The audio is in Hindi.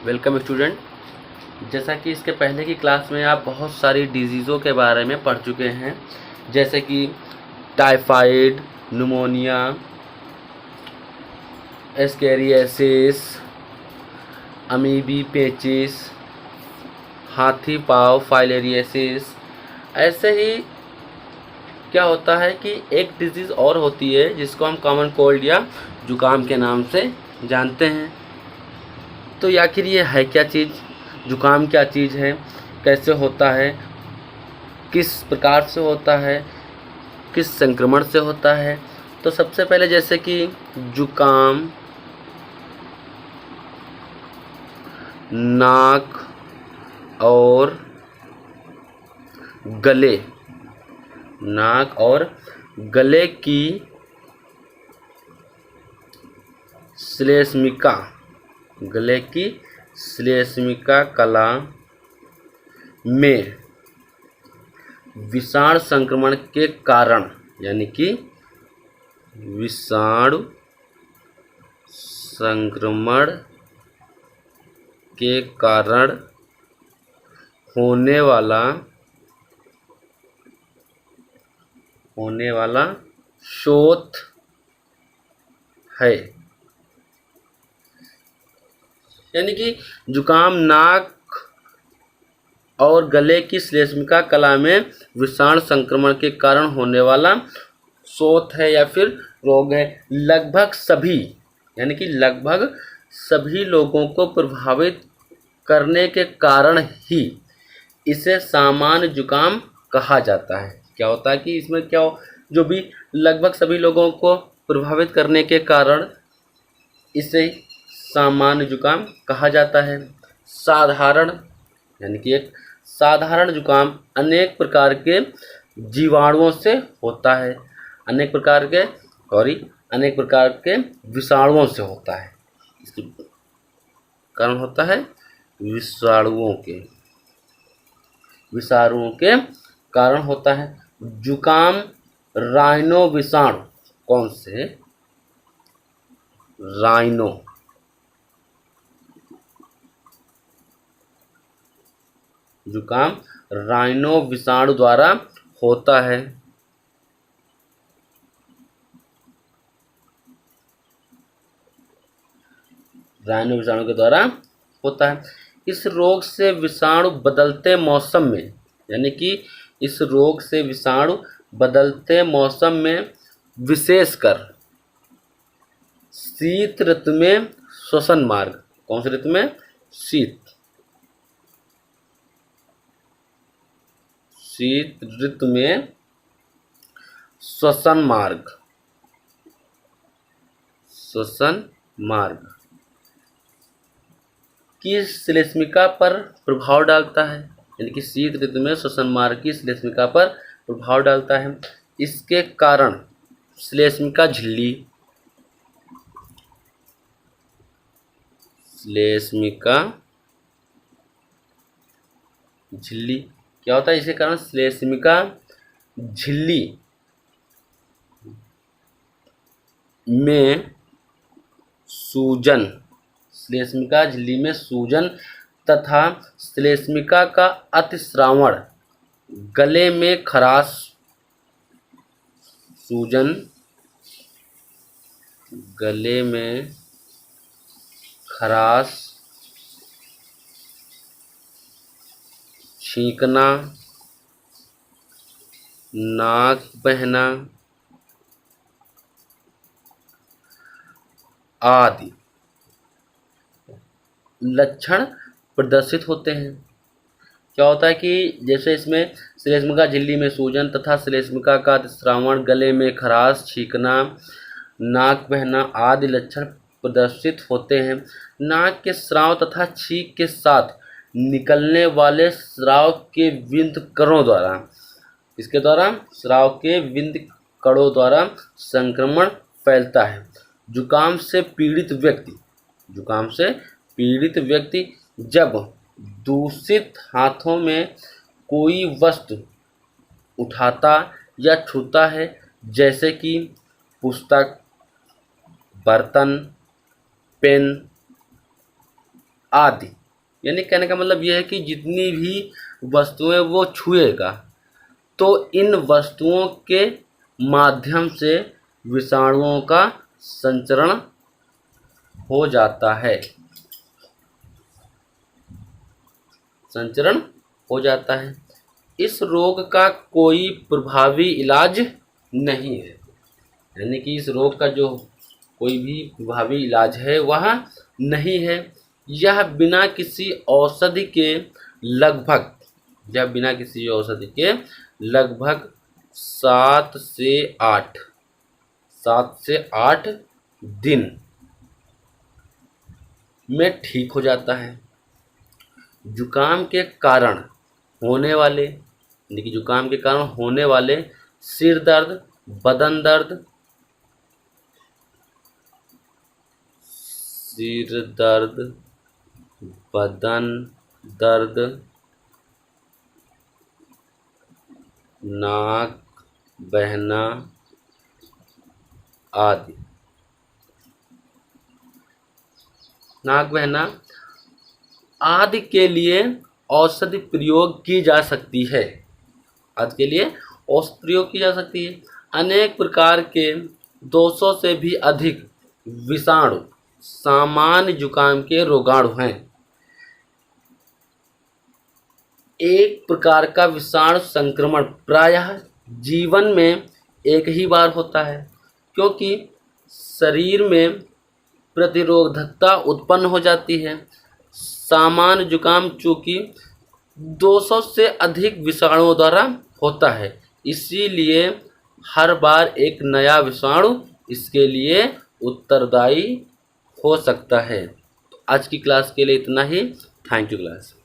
Welcome student. जैसा कि इसके पहले की क्लास में आप बहुत सारी डिजीज़ों के बारे में पढ़ चुके हैं, जैसे कि टाइफाइड, निमोनिया, एस्केरियासिस, अमीबी पेचिस, हाथी पाँव, फाइलेरियासिस। ऐसे ही क्या होता है कि एक डिजीज़ और होती है जिसको हम कॉमन कोल्ड या जुकाम के नाम से जानते हैं। तो आखिर ये है क्या चीज़, जुकाम क्या चीज़ है, कैसे होता है, किस प्रकार से होता है, किस संक्रमण से होता है। तो सबसे पहले जैसे कि जुकाम नाक और गले की श्लेष्मिका कला में विषाणु संक्रमण के कारण, यानी कि विषाणु संक्रमण के कारण होने वाला शोथ है। यानी कि जुकाम नाक और गले की श्लेष्मिका कला में विषाणु संक्रमण के कारण होने वाला शोथ है या फिर रोग है। लगभग सभी लोगों को प्रभावित करने के कारण ही इसे सामान्य जुकाम कहा जाता है। क्या होता है कि इसमें जो भी लगभग सभी लोगों को प्रभावित करने के कारण इसे सामान्य जुकाम कहा जाता है। यानी कि एक साधारण जुकाम अनेक प्रकार के जीवाणुओं से होता है, अनेक प्रकार के विषाणुओं से होता है। इसके कारण होता है विषाणुओं के कारण होता है। जुकाम राइनो विषाणु, कौन से? राइनो जुकाम राइनो विषाणु द्वारा होता है। राइनो विषाणु के द्वारा होता है। इस रोग से विषाणु बदलते मौसम में, यानी कि इस रोग से विषाणु बदलते मौसम में, विशेषकर शीत ऋतु में श्वसन मार्ग, कौन से ऋतु में? शीत ऋतु में श्वसन मार्ग की श्लेष्मिका पर प्रभाव डालता है। यानी कि शीत ऋतु में श्वसन मार्ग की श्लेष्मिका पर प्रभाव डालता है। इसके कारण श्लेष्मिका झिल्ली क्या होता है? इसके कारण श्लेष्मिका झिल्ली में सूजन तथा श्लेष्मिका का अतिस्रावण, गले में खराश, छींकना, नाक बहना आदि लक्षण प्रदर्शित होते हैं। क्या होता है कि जैसे इसमें श्लेष्मिका झिल्ली में सूजन तथा श्लेष्मिका का अतिस्रावण, गले में खराश, छींकना, नाक बहना आदि लक्षण प्रदर्शित होते हैं। नाक के स्राव तथा छींक के साथ निकलने वाले स्राव के विंद कणों द्वारा संक्रमण फैलता है। जुकाम से पीड़ित व्यक्ति जब दूषित हाथों में कोई वस्तु उठाता या छूता है, जैसे कि पुस्तक, बर्तन, पेन आदि। यानी कहने का मतलब यह है कि जितनी भी वस्तुएं वो छुएगा तो इन वस्तुओं के माध्यम से विषाणुओं का संचरण हो जाता है, संचरण हो जाता है। इस रोग का कोई प्रभावी इलाज नहीं है, यानी कि इस रोग का जो कोई भी प्रभावी इलाज है वह नहीं है। यह बिना किसी औषधि के लगभग 7 से 8 दिन में ठीक हो जाता है। जुकाम के कारण होने वाले, यानी कि जुकाम के कारण होने वाले सिर दर्द, बदन दर्द, नाक बहना आदि, के लिए औषधि प्रयोग की जा सकती है। अनेक प्रकार के 200 से भी अधिक विषाणु सामान्य जुकाम के रोगाणु हैं। एक प्रकार का विषाणु संक्रमण प्रायः जीवन में एक ही बार होता है, क्योंकि शरीर में प्रतिरोधकता उत्पन्न हो जाती है। सामान्य जुकाम चूँकि 200 से अधिक विषाणुओं द्वारा होता है, इसीलिए हर बार एक नया विषाणु इसके लिए उत्तरदायी हो सकता है। तो आज की क्लास के लिए इतना ही। Thank you class.